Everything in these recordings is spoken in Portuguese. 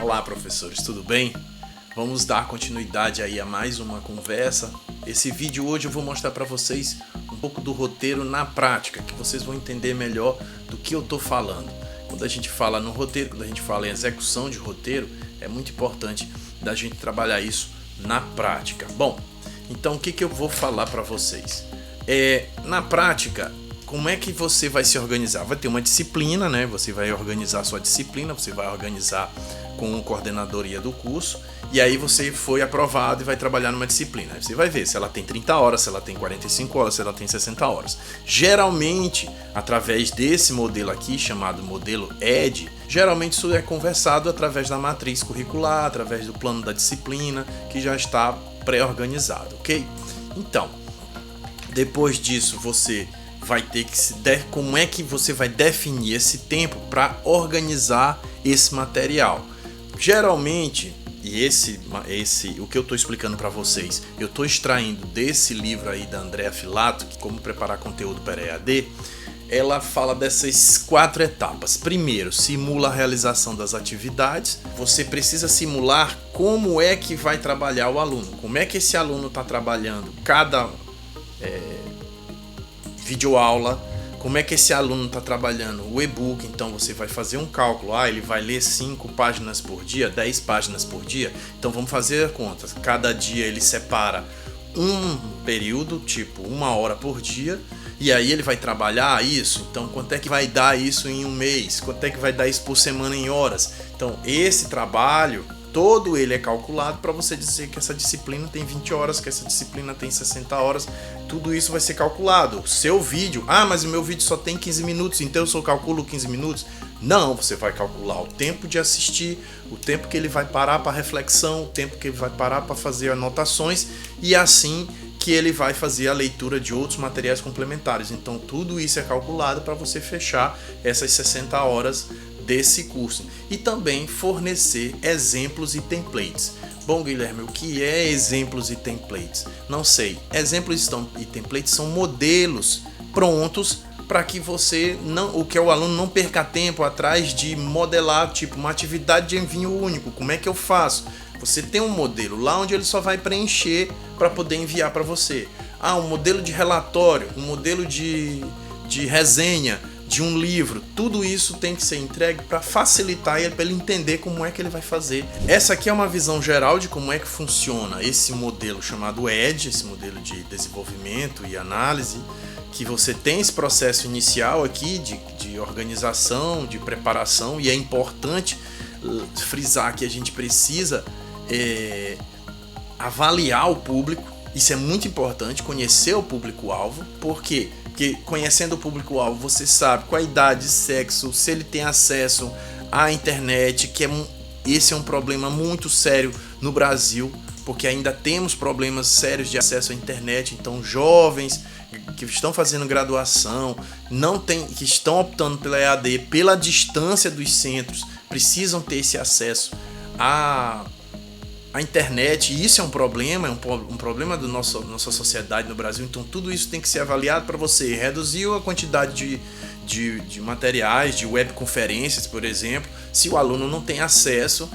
Olá, professores, tudo bem? Vamos dar continuidade aí a mais uma conversa. Esse vídeo hoje eu vou mostrar para vocês um pouco do roteiro na prática, que vocês vão entender melhor do que eu estou falando. Quando a gente fala no roteiro, quando a gente fala em execução de roteiro, é muito importante da gente trabalhar isso na prática. Bom, então o que eu vou falar para vocês? Na prática, como é que você vai se organizar? Vai ter uma disciplina, né? Você vai organizar a sua disciplina, você vai organizar com a coordenadoria do curso, e aí você foi aprovado e vai trabalhar numa disciplina. Aí você vai ver se ela tem 30 horas, se ela tem 45 horas, se ela tem 60 horas. Geralmente, através desse modelo aqui, chamado modelo ED, geralmente isso é conversado através da matriz curricular, através do plano da disciplina, que já está pré-organizado, ok? Então, depois disso, você vai ter que como é que você vai definir esse tempo para organizar esse material. Geralmente, o que eu estou explicando para vocês, eu estou extraindo desse livro aí da Andrea Filato, que Como Preparar Conteúdo para EAD. Ela fala dessas 4 etapas. Primeiro, simula a realização das atividades. Você precisa simular como é que vai trabalhar o aluno, como é que esse aluno está trabalhando cada videoaula, como é que esse aluno está trabalhando o e-book. Então você vai fazer um cálculo, ele vai ler 5 páginas por dia, 10 páginas por dia, então vamos fazer a conta, cada dia ele separa um período, tipo 1 hora por dia, e aí ele vai trabalhar isso. Então quanto é que vai dar isso em um mês, quanto é que vai dar isso por semana em horas. Então esse trabalho todo ele é calculado para você dizer que essa disciplina tem 20 horas, que essa disciplina tem 60 horas, tudo isso vai ser calculado. O seu vídeo, mas o meu vídeo só tem 15 minutos, então eu só calculo 15 minutos? Não, você vai calcular o tempo de assistir, o tempo que ele vai parar para reflexão, o tempo que ele vai parar para fazer anotações, e assim que ele vai fazer a leitura de outros materiais complementares. Então tudo isso é calculado para você fechar essas 60 horas desse curso, e também fornecer exemplos e templates. Bom, Guilherme, o que é exemplos e templates? Não sei. Exemplos e templates são modelos prontos para que o aluno não perca tempo atrás de modelar, tipo uma atividade de envio único. Como é que eu faço? Você tem um modelo lá onde ele só vai preencher para poder enviar para você. Um modelo de relatório, um modelo de resenha de um livro, tudo isso tem que ser entregue para facilitar ele, para ele entender como é que ele vai fazer. Essa aqui é uma visão geral de como é que funciona esse modelo chamado ED, esse modelo de desenvolvimento e análise, que você tem esse processo inicial aqui de organização, de preparação, e é importante frisar que a gente precisa avaliar o público. Isso é muito importante, conhecer o público-alvo. Por quê? Porque conhecendo o público-alvo, você sabe qual a idade, sexo, se ele tem acesso à internet, esse é um problema muito sério no Brasil, porque ainda temos problemas sérios de acesso à internet. Então, jovens que estão fazendo graduação, que estão optando pela EAD, pela distância dos centros, precisam ter esse acesso à internet, e isso é um problema, um problema da nossa sociedade no Brasil. Então tudo isso tem que ser avaliado para você reduzir a quantidade de materiais, de webconferências, por exemplo. Se o aluno não tem acesso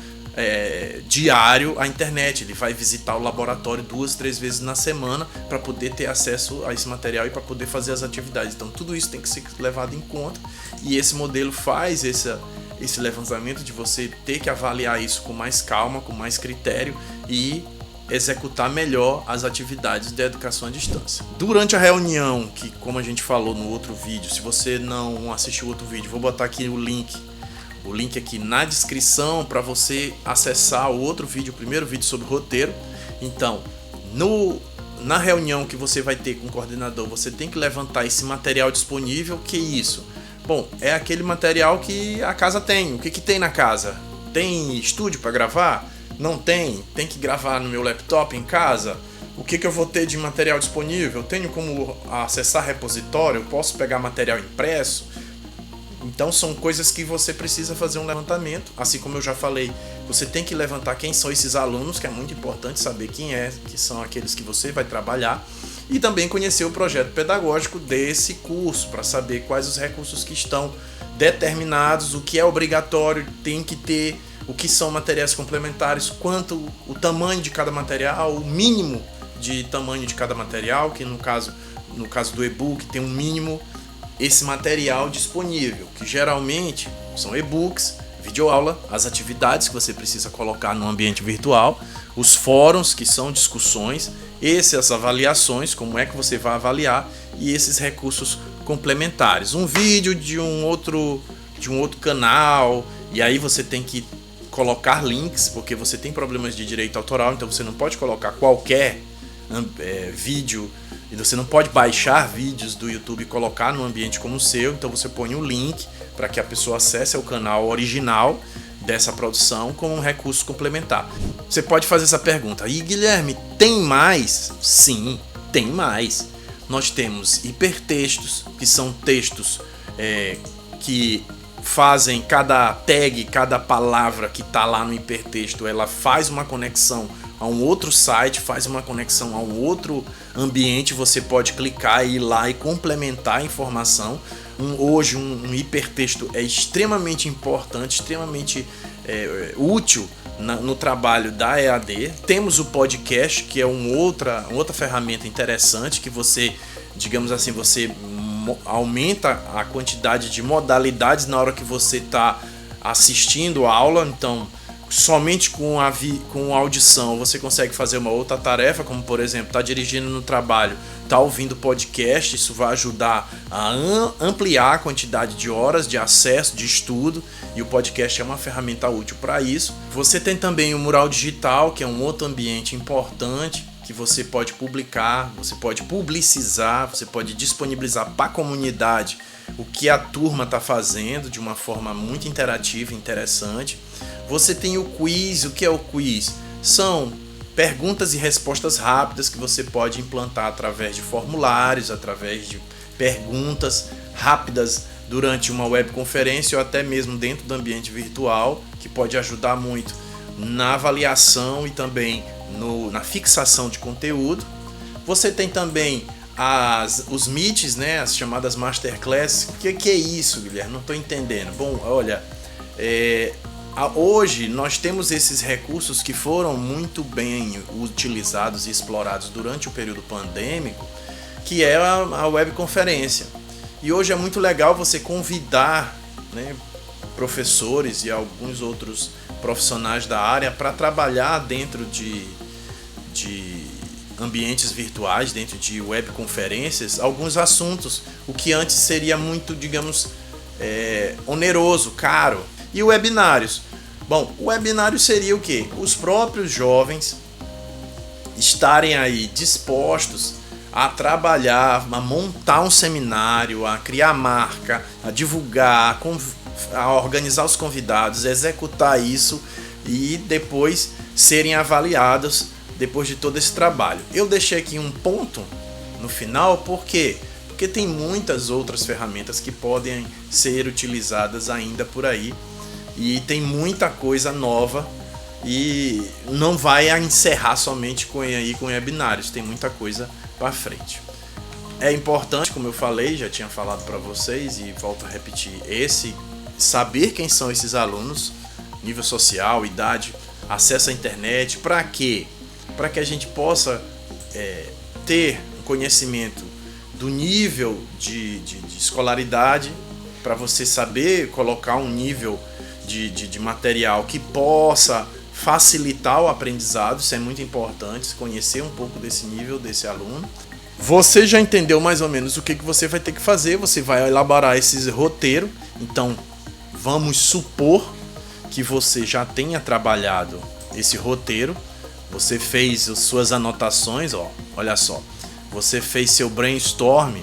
diário à internet, ele vai visitar o laboratório 2, 3 vezes na semana para poder ter acesso a esse material e para poder fazer as atividades. Então tudo isso tem que ser levado em conta, e esse modelo faz esse levantamento de você ter que avaliar isso com mais calma, com mais critério, e executar melhor as atividades da educação à distância. Durante a reunião, que como a gente falou no outro vídeo, se você não assistiu o outro vídeo, vou botar aqui o link aqui na descrição para você acessar o outro vídeo, o primeiro vídeo sobre roteiro. Então, na reunião que você vai ter com o coordenador, você tem que levantar esse material disponível. Que é isso? Bom, é aquele material que a casa tem. O que tem na casa? Tem estúdio para gravar? Não tem? Tem que gravar no meu laptop em casa? O que eu vou ter de material disponível? Eu tenho como acessar repositório? Eu posso pegar material impresso? Então são coisas que você precisa fazer um levantamento. Assim como eu já falei, você tem que levantar quem são esses alunos, que é muito importante saber que são aqueles que você vai trabalhar. E também conhecer o projeto pedagógico desse curso, para saber quais os recursos que estão determinados, o que é obrigatório, tem que ter, o que são materiais complementares, quanto o tamanho de cada material, o mínimo de tamanho de cada material, que no caso do e-book tem um mínimo, esse material disponível, que geralmente são e-books, videoaula, as atividades que você precisa colocar no ambiente virtual, os fóruns, que são discussões, essas avaliações, como é que você vai avaliar, e esses recursos complementares. Um vídeo de um outro canal, e aí você tem que colocar links, porque você tem problemas de direito autoral, então você não pode colocar qualquer vídeo, e você não pode baixar vídeos do YouTube e colocar no ambiente como o seu, então você põe um link para que a pessoa acesse ao canal original dessa produção como um recurso complementar. Você pode fazer essa pergunta: e Guilherme, tem mais? Sim, tem mais. Nós temos hipertextos, que são textos que fazem cada tag, cada palavra que está lá no hipertexto, ela faz uma conexão a um outro site, faz uma conexão a um outro ambiente, você pode clicar e ir lá e complementar a informação. Hoje um hipertexto é extremamente importante, extremamente útil no trabalho da EAD. Temos o podcast, que é uma outra ferramenta interessante, que você, digamos assim, você aumenta a quantidade de modalidades na hora que você está assistindo a aula. Então, somente com audição você consegue fazer uma outra tarefa, como por exemplo, estar dirigindo no trabalho, estar ouvindo podcast. Isso vai ajudar a ampliar a quantidade de horas de acesso, de estudo, e o podcast é uma ferramenta útil para isso. Você tem também o mural digital, que é um outro ambiente importante, que você pode publicar, você pode publicizar, você pode disponibilizar para a comunidade o que a turma está fazendo de uma forma muito interativa e interessante. Você tem o quiz. O que é o quiz? São perguntas e respostas rápidas que você pode implantar através de formulários, através de perguntas rápidas durante uma webconferência ou até mesmo dentro do ambiente virtual, que pode ajudar muito na avaliação e também na fixação de conteúdo. Você tem também os meets, né, as chamadas masterclasses. O que é isso, Guilherme? Não estou entendendo. Bom, olha, hoje nós temos esses recursos que foram muito bem utilizados e explorados durante o período pandêmico, que é a webconferência. E hoje é muito legal você convidar, né, professores e alguns outros profissionais da área para trabalhar dentro de ambientes virtuais, dentro de webconferências, alguns assuntos, o que antes seria muito, digamos, oneroso, caro. E webinários? Bom, o webinário seria o quê? Os próprios jovens estarem aí dispostos a trabalhar, a montar um seminário, a criar marca, a divulgar, a organizar os convidados, executar isso e depois serem avaliados depois de todo esse trabalho. Eu deixei aqui um ponto no final, por quê? Porque tem muitas outras ferramentas que podem ser utilizadas ainda por aí, e tem muita coisa nova, e não vai encerrar somente com webinários, tem muita coisa para frente. É importante, como eu falei, já tinha falado para vocês e volto a repetir, saber quem são esses alunos, nível social, idade, acesso à internet, para quê? Para que a gente possa ter um conhecimento do nível de escolaridade, para você saber colocar um nível de material que possa facilitar o aprendizado. Isso é muito importante, conhecer um pouco desse nível desse aluno. Você já entendeu mais ou menos o que você vai ter que fazer, você vai elaborar esse roteiro. Então, vamos supor que você já tenha trabalhado esse roteiro, você fez as suas anotações, olha só, você fez seu brainstorm,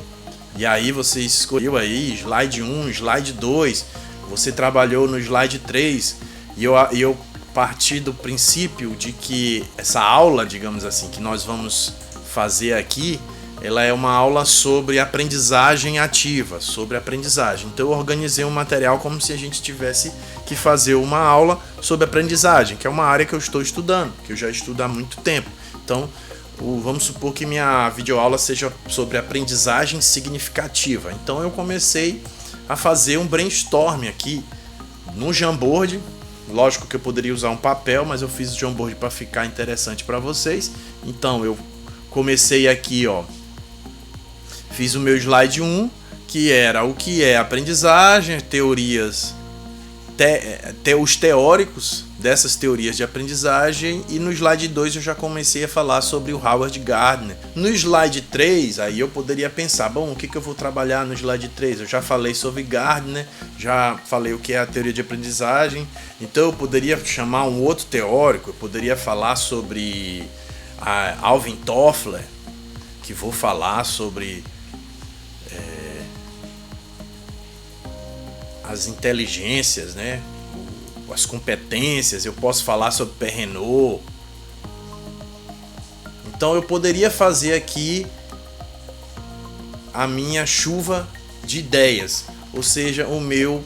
e aí você escolheu aí slide 1, slide 2, você trabalhou no slide 3, e eu parti do princípio de que essa aula, digamos assim, que nós vamos fazer aqui, ela é uma aula sobre aprendizagem ativa, sobre aprendizagem. Então eu organizei um material como se a gente tivesse que fazer uma aula sobre aprendizagem, que é uma área que eu estou estudando, que eu já estudo há muito tempo. Então, vamos supor que minha videoaula seja sobre aprendizagem significativa. Então eu comecei a fazer um brainstorm aqui no Jamboard. Lógico que eu poderia usar um papel, mas eu fiz o Jamboard para ficar interessante para vocês. Então eu comecei aqui, ó, fiz o meu slide 1, que era o que é aprendizagem, teorias, os teóricos dessas teorias de aprendizagem, e no slide 2 eu já comecei a falar sobre o Howard Gardner. No slide 3, aí eu poderia pensar, bom, o que eu vou trabalhar no slide 3? Eu já falei sobre Gardner, já falei o que é a teoria de aprendizagem, então eu poderia chamar um outro teórico, eu poderia falar sobre Alvin Toffler, que vou falar sobre as inteligências, né? As competências. Eu posso falar sobre Perrenot. Então eu poderia fazer aqui a minha chuva de ideias, ou seja, o meu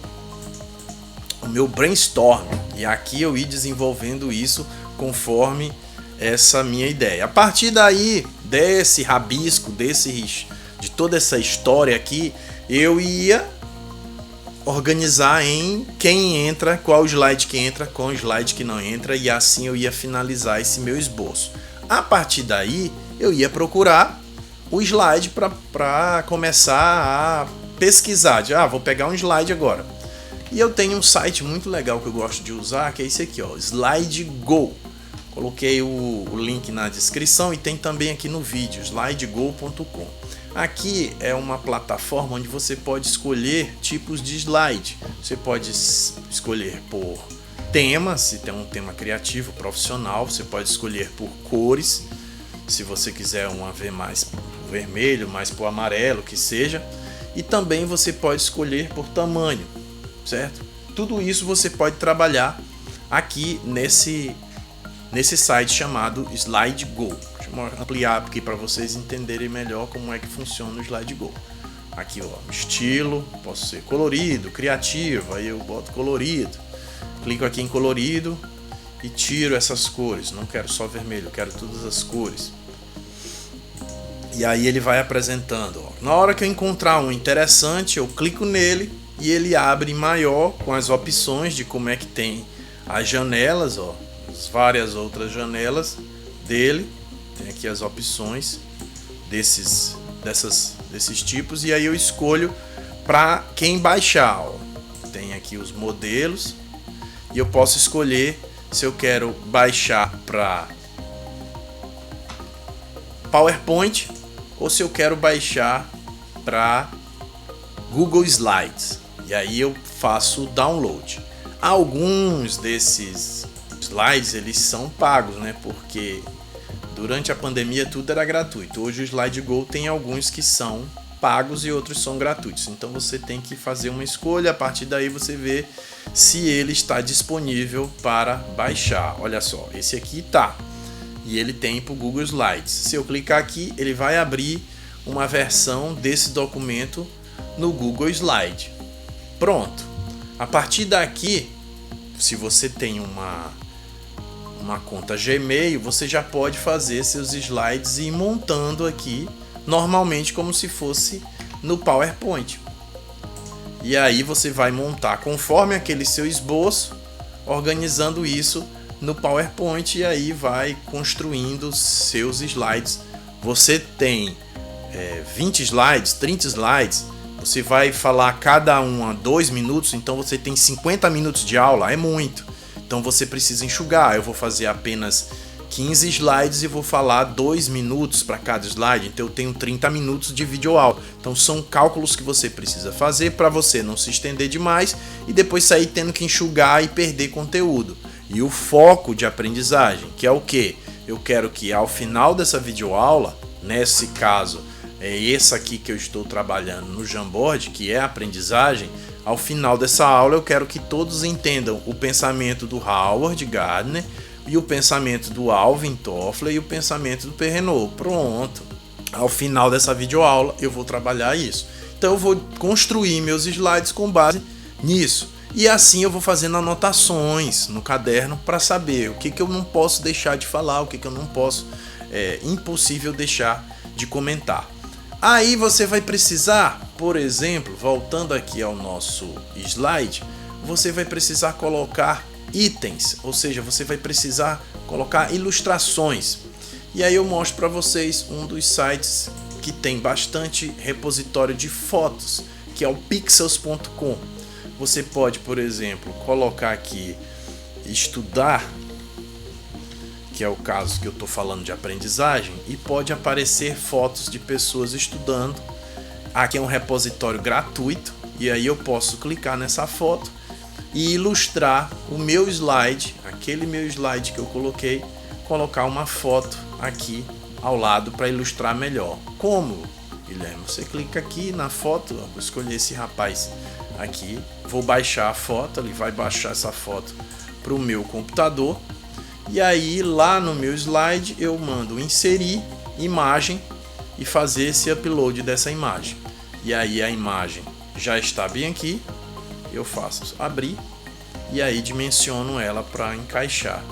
brainstorm, e aqui eu ir desenvolvendo isso conforme essa minha ideia. A partir daí, desse rabisco, de toda essa história aqui, eu ia organizar em quem entra, qual slide que entra, qual slide que não entra, e assim eu ia finalizar esse meu esboço. A partir daí, eu ia procurar o slide para começar a pesquisar. Vou pegar um slide agora. E eu tenho um site muito legal que eu gosto de usar, que é esse aqui, ó, SlideGo. Coloquei o link na descrição e tem também aqui no vídeo, slidego.com. Aqui é uma plataforma onde você pode escolher tipos de slide. Você pode escolher por tema, se tem um tema criativo, profissional. Você pode escolher por cores, se você quiser uma ver mais pro vermelho, mais pro amarelo, que seja. E também você pode escolher por tamanho, certo? Tudo isso você pode trabalhar aqui nesse site chamado SlideGo. Deixa eu ampliar aqui para vocês entenderem melhor como é que funciona o SlideGo. Aqui, ó, estilo, posso ser colorido, criativo, aí eu boto colorido. Clico aqui em colorido e tiro essas cores. Não quero só vermelho, eu quero todas as cores. E aí ele vai apresentando, ó. Na hora que eu encontrar um interessante, eu clico nele e ele abre maior com as opções de como é que tem as janelas, ó, as várias outras janelas dele. Tem aqui as opções desses tipos, e aí eu escolho para quem baixar, ó. Tem aqui os modelos e eu posso escolher se eu quero baixar para PowerPoint ou se eu quero baixar para Google Slides. E aí eu faço o download. Alguns desses slides eles são pagos, né? Porque durante a pandemia tudo era gratuito. Hoje o SlideGo tem alguns que são pagos e outros são gratuitos. Então você tem que fazer uma escolha, a partir daí você vê se ele está disponível para baixar. Olha só, esse aqui tá. E ele tem para o Google Slides. Se eu clicar aqui, ele vai abrir uma versão desse documento no Google Slide. Pronto. A partir daqui, se você tem uma conta Gmail, você já pode fazer seus slides e ir montando aqui normalmente como se fosse no PowerPoint. E aí você vai montar conforme aquele seu esboço, organizando isso no PowerPoint, e aí vai construindo seus slides. Você tem 20 slides, 30 slides, você vai falar cada um a 2 minutos, então você tem 50 minutos de aula, é muito. Então você precisa enxugar. Eu vou fazer apenas 15 slides e vou falar 2 minutos para cada slide. Então eu tenho 30 minutos de videoaula. Então são cálculos que você precisa fazer para você não se estender demais e depois sair tendo que enxugar e perder conteúdo. E o foco de aprendizagem, que é o quê? Eu quero que ao final dessa videoaula, nesse caso é essa aqui que eu estou trabalhando no Jamboard, que é a aprendizagem. Ao final dessa aula eu quero que todos entendam o pensamento do Howard Gardner e o pensamento do Alvin Toffler e o pensamento do Perrenot. Pronto. Ao final dessa videoaula eu vou trabalhar isso. Então eu vou construir meus slides com base nisso. E assim eu vou fazendo anotações no caderno para saber o que eu não posso deixar de falar, o que eu não posso, impossível deixar de comentar. Aí você vai precisar, por exemplo, voltando aqui ao nosso slide, você vai precisar colocar itens, ou seja, você vai precisar colocar ilustrações. E aí eu mostro para vocês um dos sites que tem bastante repositório de fotos, que é o pixels.com. Você pode, por exemplo, colocar aqui estudar, que é o caso que eu estou falando de aprendizagem, e pode aparecer fotos de pessoas estudando. Aqui é um repositório gratuito, e aí eu posso clicar nessa foto e ilustrar o meu slide, aquele meu slide que eu coloquei, colocar uma foto aqui ao lado para ilustrar melhor. Como, Guilherme? Você clica aqui na foto, vou escolher esse rapaz aqui, vou baixar a foto, ele vai baixar essa foto para o meu computador. E aí lá no meu slide eu mando inserir imagem e fazer esse upload dessa imagem. E aí a imagem já está bem aqui, eu faço abrir e aí dimensiono ela para encaixar.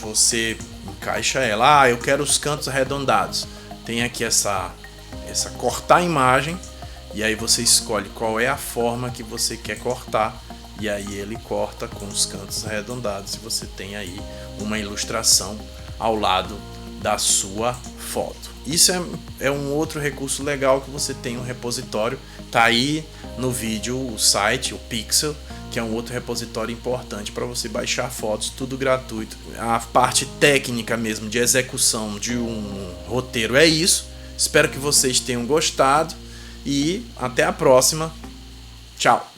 Você encaixa ela, eu quero os cantos arredondados. Tem aqui essa cortar imagem e aí você escolhe qual é a forma que você quer cortar. E aí ele corta com os cantos arredondados e você tem aí uma ilustração ao lado da sua foto. Isso é um outro recurso legal que você tem um repositório. Tá aí no vídeo o site, o Pixel, que é um outro repositório importante para você baixar fotos, tudo gratuito. A parte técnica mesmo de execução de um roteiro é isso. Espero que vocês tenham gostado e até a próxima. Tchau!